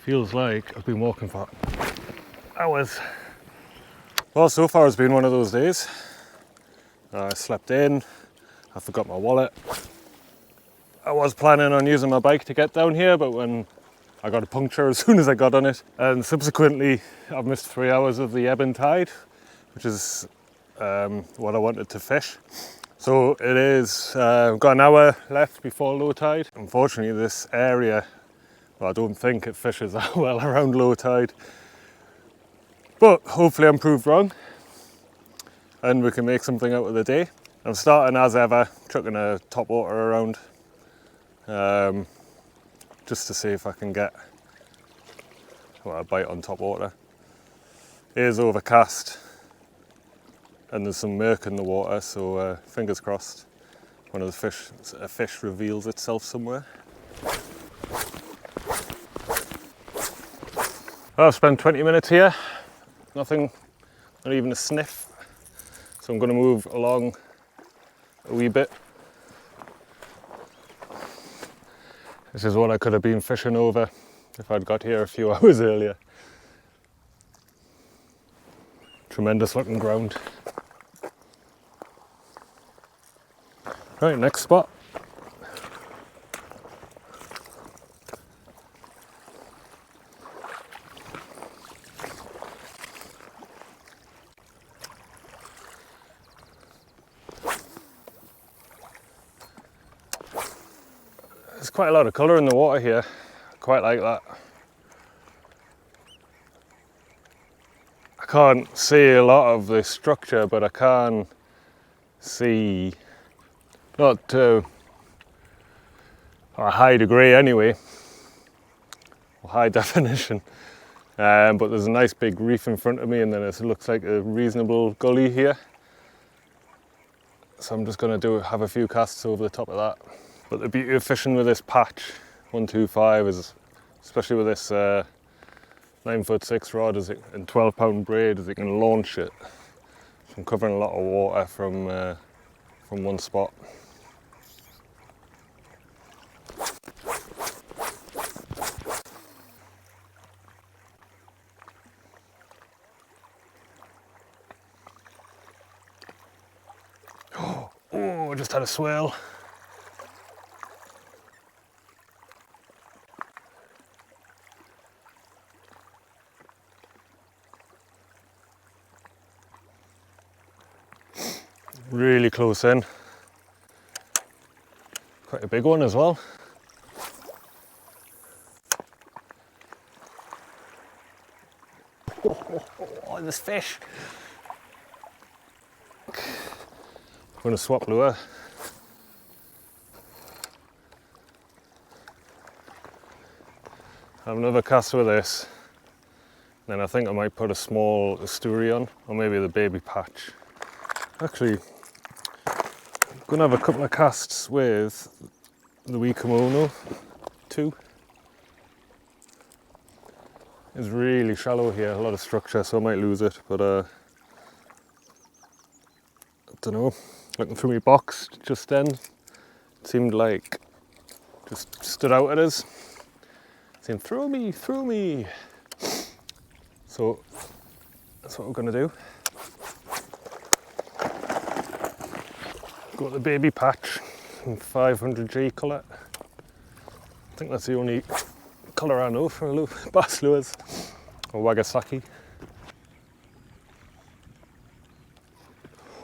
Feels like I've been walking for hours. Well, so far it's been one of those days. I slept in, I forgot my wallet. I was planning on using my bike to get down here, but when I got a puncture as soon as I got on it, and subsequently I've missed 3 hours of the ebb and tide, which is what I wanted to fish. So it is, I've got an hour left before low tide. Unfortunately this area, well, I don't think it fishes that well around low tide, but hopefully I'm proved wrong and we can make something out of the day. I'm starting as ever, chucking a top water around, just to see if I can get a bite on top water. It is overcast and there's some murk in the water, so fingers crossed a fish reveals itself somewhere. I've spent 20 minutes here, nothing, not even a sniff, so I'm going to move along a wee bit. This is what I could have been fishing over if I'd got here a few hours earlier. Tremendous looking ground. Right, next spot. There's quite a lot of colour in the water here. I quite like that. I can't see a lot of the structure, but I can see, not to a high degree anyway, or high definition, but there's a nice big reef in front of me and then it looks like a reasonable gully here. So I'm just going to have a few casts over the top of that. But the beauty of fishing with this patch 125 is, especially with this 9'6" rod and 12-pound braid, is you can launch it. So I'm covering a lot of water from one spot. Oh, I just had a swell. Really close in. Quite a big one as well. Oh, this fish. I'm going to swap lure. Have another cast with this. Then I think I might put a small estuary on, or maybe the baby patch. Actually, I'm going to have a couple of casts with the wee kimono too. It's really shallow here, a lot of structure, so I might lose it, but I don't know. Looking through my box just then, it seemed like just stood out at us, saying throw me, throw me. So that's what we're going to do. Got the baby patch in 500G colour. I think that's the only colour I know for bass lures, or Wagasaki.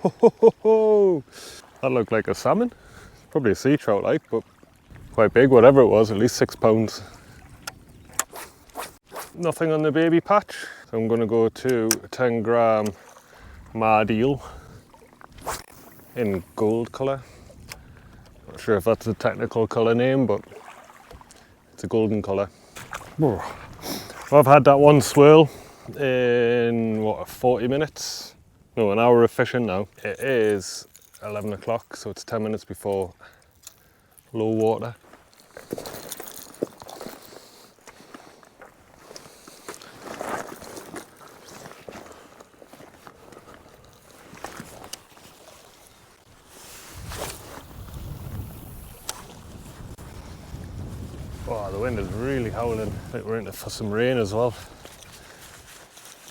Ho, ho, ho, ho. That looked like a salmon, probably a sea trout like, but quite big, whatever it was, at least 6 pounds. Nothing on the baby patch, so I'm going to go to a 10-gram mad eel in gold colour. Not sure if that's the technical colour name, but it's a golden colour. Well, I've had that one swirl in, what, 40 minutes? No, an hour of fishing now. It is 11 o'clock, so it's 10 minutes before low water. Oh, Oh, the wind is really howling. I think we're in for some rain as well.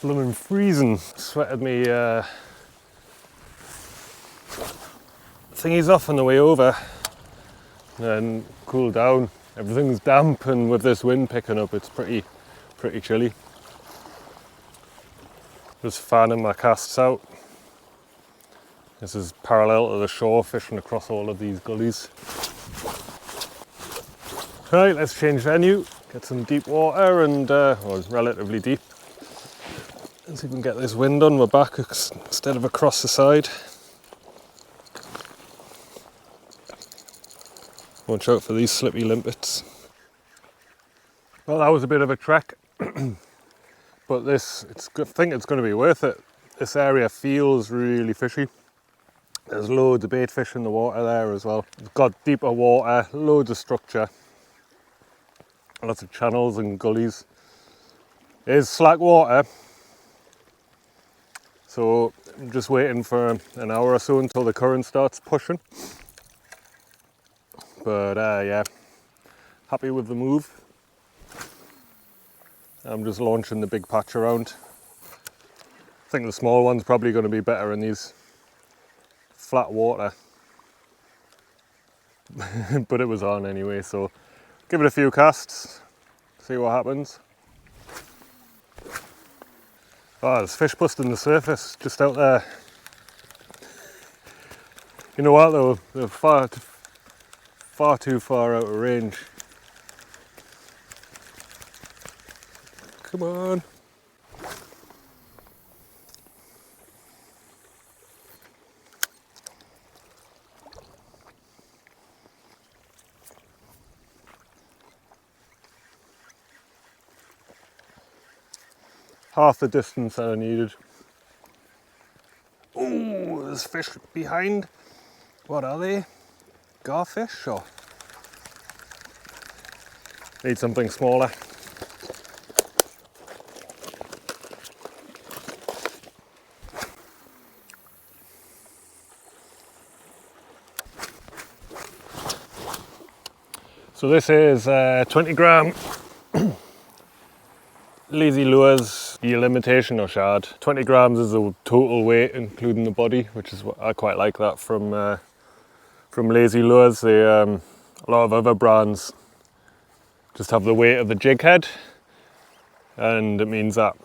Blooming freezing. Sweated me thingies off on the way over and cooled down. Everything's damp, and with this wind picking up, it's pretty chilly. Just fanning my casts out. This is parallel to the shore, fishing across all of these gullies. Right, let's change venue, get some deep water, and well, it's relatively deep. Let's see if we can get this wind on my back instead of across the side. Watch out for these slippy limpets. Well, that was a bit of a trek, but I think it's going to be worth it. This area feels really fishy. There's loads of bait fish in the water there as well. It's got deeper water, loads of structure, lots of channels and gullies. It is slack water, so I'm just waiting for an hour or so until the current starts pushing. But yeah, happy with the move. I'm just launching the big patch around. I think the small one's probably going to be better in these flat water. But it was on anyway, so give it a few casts, see what happens. Oh, there's fish busting the surface just out there. You know what though, they're far too far out of range. Come on. Half the distance that I needed. Oh, there's fish behind. What are they? Garfish or? Need something smaller. So this is 20 gram Lazy Lures year limitation or shard. 20 grams is the total weight including the body, which is what I quite like that from Lazy Lures. They a lot of other brands just have the weight of the jig head, and it means that,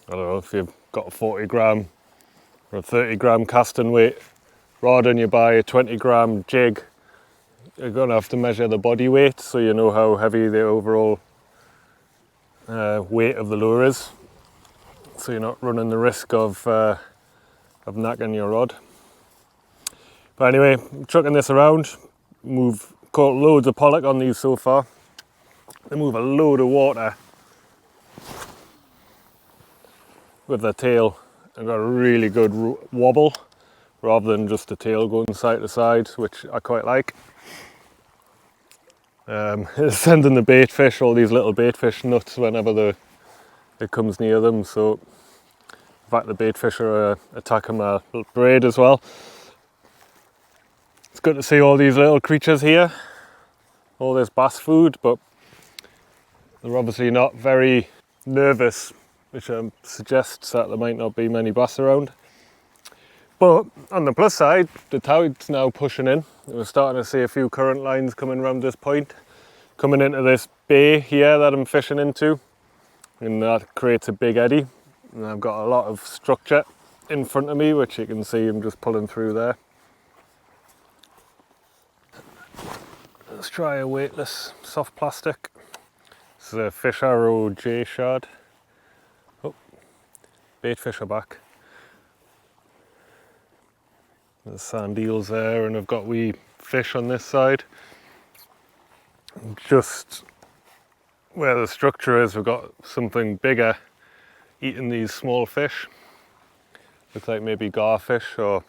I don't know, if you've got a 40 gram or a 30 gram casting weight rod and you buy a 20 gram jig, you're going to have to measure the body weight so you know how heavy the overall weight of the lure is, so you're not running the risk of knacking your rod. But anyway, I'm trucking this around. Caught loads of pollock on these so far. They move a load of water with their tail and got a really good wobble rather than just the tail going side to side, which I quite like. Sending the bait fish, all these little bait fish, nuts whenever it comes near them. So in fact the bait fish are attacking my braid as well. It's good to see all these little creatures here, all this bass food, but they're obviously not very nervous, which suggests that there might not be many bass around. But on the plus side, the tide's now pushing in. We're starting to see a few current lines coming around this point, coming into this bay here that I'm fishing into, and that creates a big eddy. And I've got a lot of structure in front of me, which you can see I'm just pulling through there. Let's try a weightless soft plastic. This is a Fish Arrow J shard. Oh, bait fish are back. There's sand eels there, and I've got wee fish on this side. Just where the structure is, we've got something bigger eating these small fish. Looks like maybe garfish or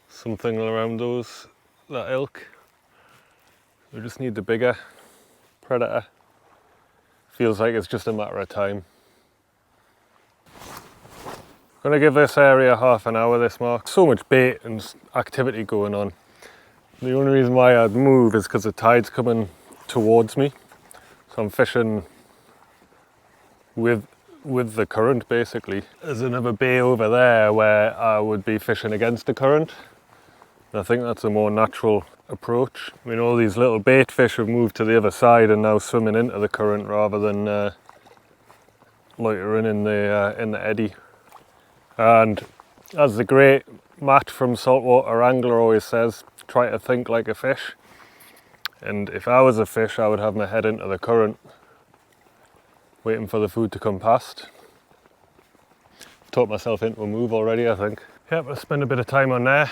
something around that ilk. We just need the bigger predator. Feels like it's just a matter of time. I'm going to give this area half an hour, this mark. So much bait and activity going on. The only reason why I'd move is because the tide's coming towards me. So I'm fishing with the current basically. There's another bay over there where I would be fishing against the current. I think that's a more natural approach. I mean, all these little bait fish have moved to the other side and now swimming into the current rather than loitering in the eddy. And as the great Matt from Saltwater Angler always says, try to think like a fish. And if I was a fish, I would have my head into the current, waiting for the food to come past. Talked myself into a move already, I think. Yep, I'll spend a bit of time on there.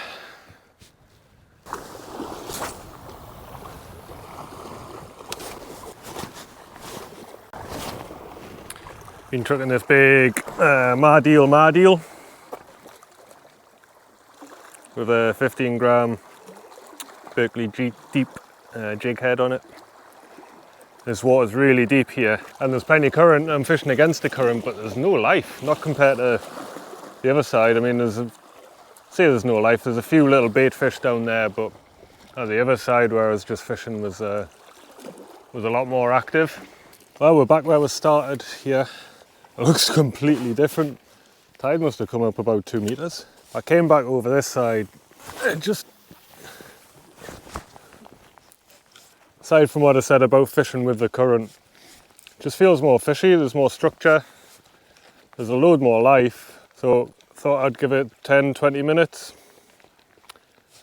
Been trucking this big Mardeal with a 15 gram Berkeley deep jig head on it. This water's really deep here and there's plenty of current. I'm fishing against the current, but there's no life, not compared to the other side. I mean, there's no life. There's a few little bait fish down there, but on the other side where I was just fishing was a lot more active. Well, we're back where we started here. It looks completely different. Tide must have come up about 2 meters. I came back over this side. Aside from what I said about fishing with the current, it just feels more fishy. There's more structure. There's a load more life. So thought I'd give it 10-20 minutes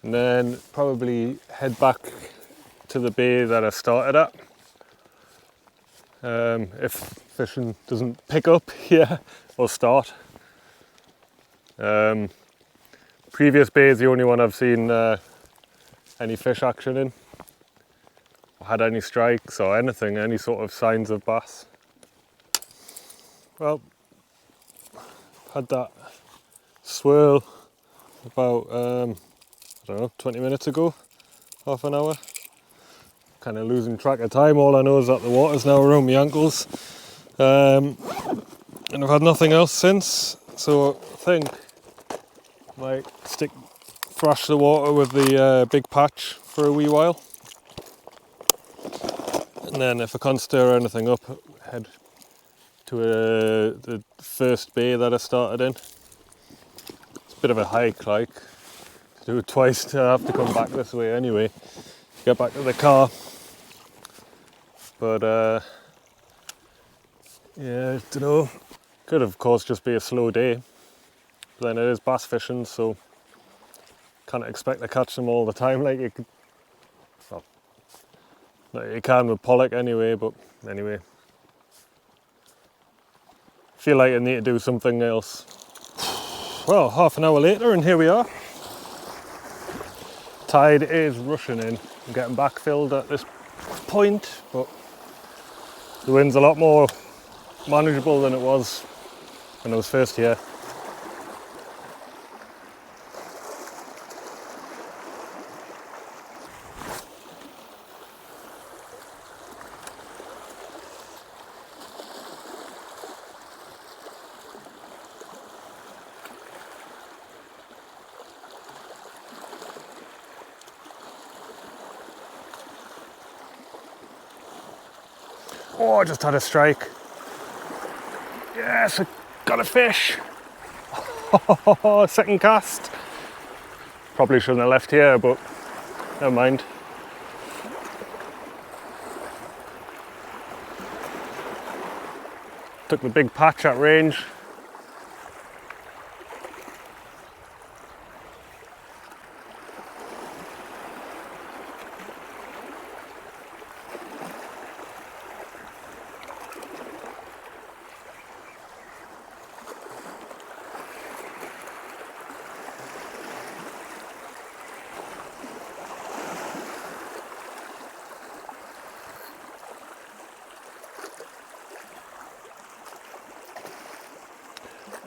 and then probably head back to the bay that I started at. If fishing doesn't pick up here or start. Previous bay is the only one I've seen any fish action in, or had any strikes or anything, any sort of signs of bass. Well, had that swirl about I don't know, 20 minutes ago, half an hour. Kind of losing track of time. All I know is that the water's now around my ankles, and I've had nothing else since. So I think I might thrash the water with the big patch for a wee while, and then if I can't stir anything up, head to the first bay that I started in. It's a bit of a hike, like, to do it twice. To have to come back this way anyway, get back to the car. But yeah, I don't know. Could of course just be a slow day, but then it is bass fishing, so can't expect to catch them all the time like you could. Well, like you can with pollock anyway, but anyway. Feel like I need to do something else. Well, half an hour later and here we are. Tide is rushing in. I'm getting backfilled at this point, but the wind's a lot more manageable than it was when I was first here. Oh, I just had a strike. Yes, I got a fish. Second cast. Probably shouldn't have left here, but never mind. Took the big patch at range.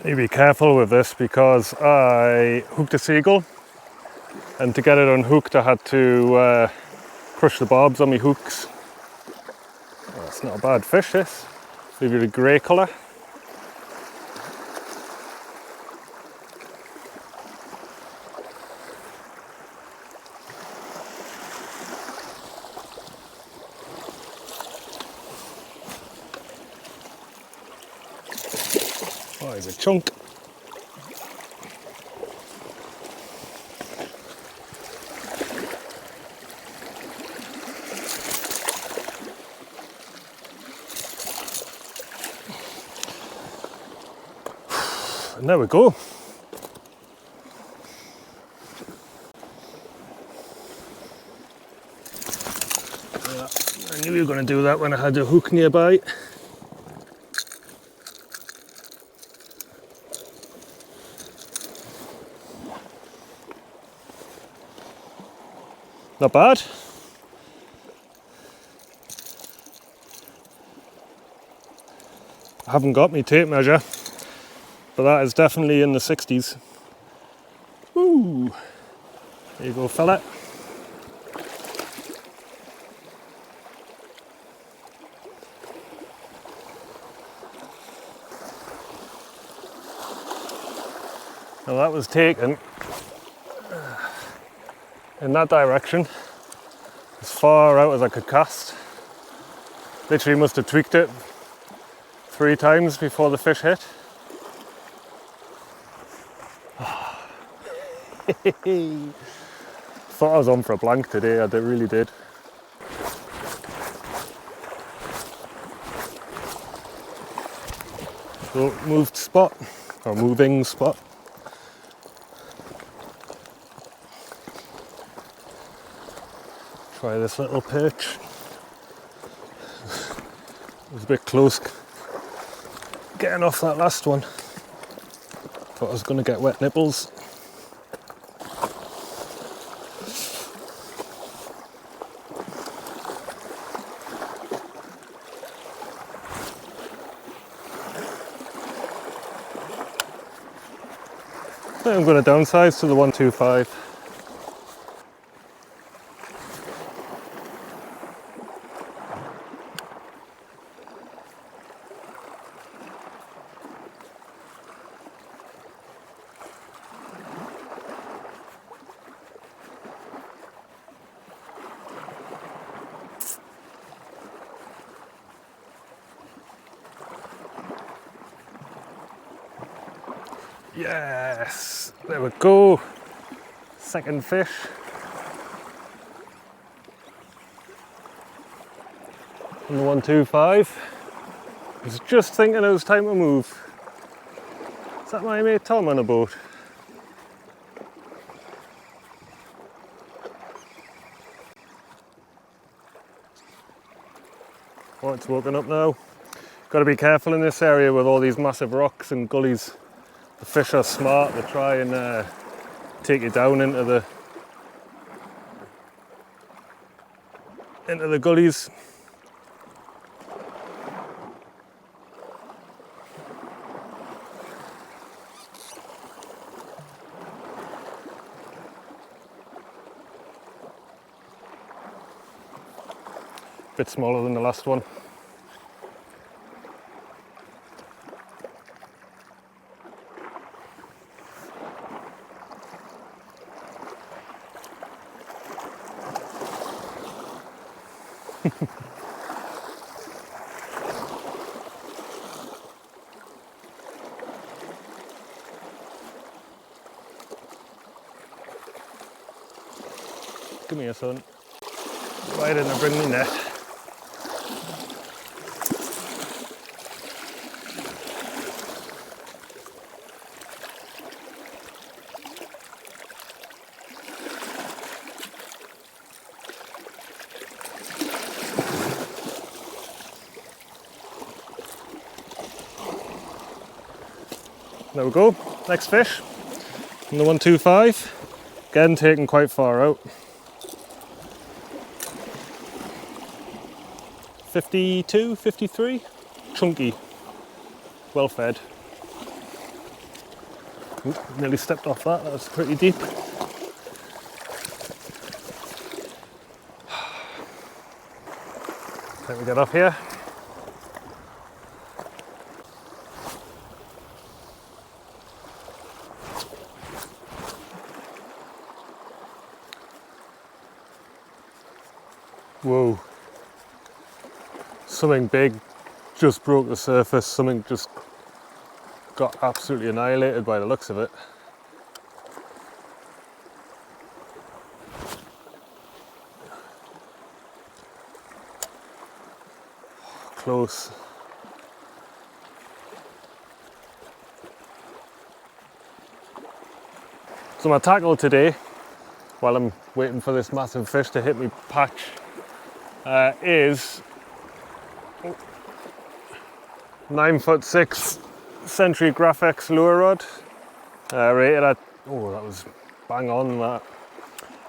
You be careful with this because I hooked a seagull, and to get it unhooked I had to crush the barbs on my hooks. Oh, that's not a bad fish, this. Maybe a grey colour. Oh, he's a chunk. And there we go. Yeah, I knew you were going to do that when I had a hook nearby. Not bad. I haven't got my tape measure, but that is definitely in the 60s. Woo! There you go, fella. Now that was taken in that direction, as far out as I could cast. Literally must have tweaked it 3 times before the fish hit. Thought I was on for a blank today, I really did. So moved spot, or moving spot. Try this little perch. It was a bit close getting off that last one. Thought I was going to get wet nipples. I'm going to downsize to the 125. Yes, there we go. Second fish. On the 125. I was just thinking it was time to move. Is that my mate Tom on a boat? Oh, it's woken up now. Got to be careful in this area with all these massive rocks and gullies. The fish are smart, they try and take you down into the gullies. Bit smaller than the last one. Come here, son. Why didn't I bring me net? There we go, next fish, on the 125, again taken quite far out. 52, 53, chunky, well fed. Ooh, nearly stepped off that, that was pretty deep. Let me get up here. Whoa, something big just broke the surface, something just got absolutely annihilated by the looks of it. Close. So my tackle today, while I'm waiting for this massive fish to hit me patch, is 9'6" Century Graphics lure rod, rated at, oh that was bang on that,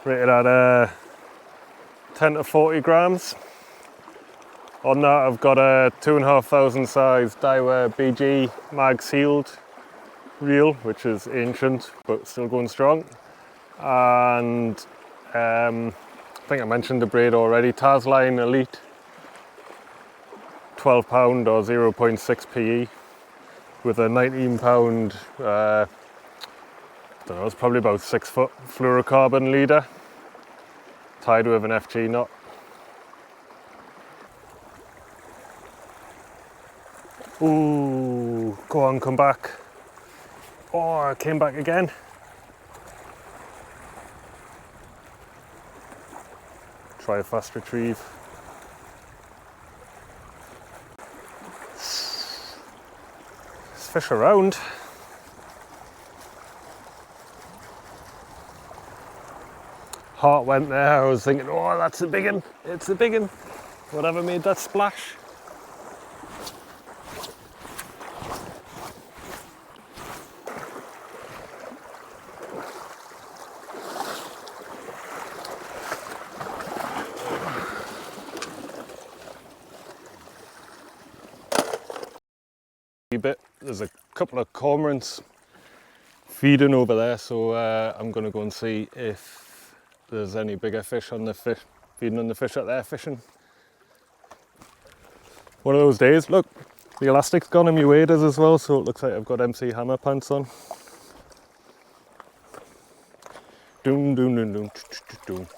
rated at 10 to 40 grams. On that I've got a 2,500 size Daiwa BG mag sealed reel, which is ancient but still going strong. And I think I mentioned the Braid already, Tasline Elite 12 pound or 0.6 PE with a 19 pound, I don't know, it's probably about 6 foot fluorocarbon leader tied with an FG knot. Ooh, go on, come back. Oh, it came back again. Try a fast retrieve. There's fish around. Heart went there, I was thinking, oh, that's a big one, it's a big one. Whatever made that splash. Bit. There's a couple of cormorants feeding over there, so I'm going to go and see if there's any bigger fish on the fish feeding on the fish that they're fishing. One of those days. Look, the elastic's gone in my waders as well, so it looks like I've got MC Hammer pants on. Doom doom doom doom doom.